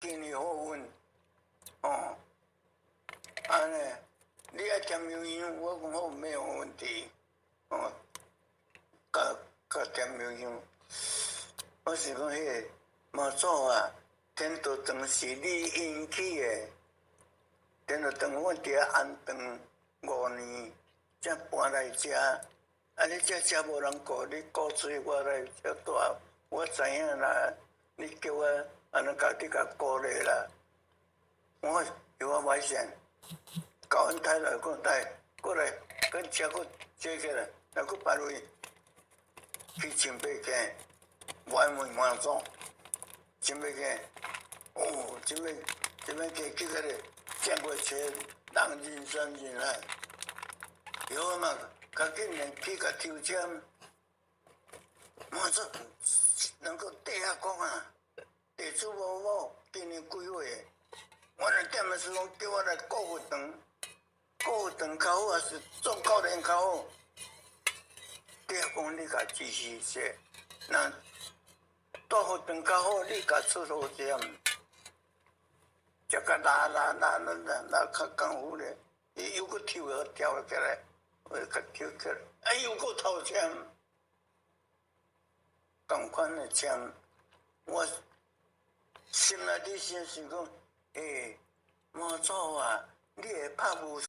今年好运，哦，安尼，你爱点油香，我讲好没有问题，哦，甲点油香，我是讲迄个毛祖啊，天道灯是你引起的，天道灯阮伫遐安顿5年，才搬来遮，啊你遮无人顾，你鼓吹我来遮住，我知影啦，你叫我安尼家己甲鼓励啦，我有法改善。搞阮太太讲来，过来，跟车搁坐起来，来搁排位去清北街，问问马总，清北街，哦，清北街去迄个建国车，人人山人海，有嘛？较紧连去甲抽签，马总能够地下讲啊，地主某某今年几岁？我来点的时候叫我来顾福堂。顾长较好，还是做教练较好？你讲你甲支持者，那大福长较好，你甲出头点，才甲拉较功夫咧。伊又搁跳了跳起来，我甲跳起来，啊又搁头签，同款的签，我心内底先想讲，毛祖啊，你会拍武术？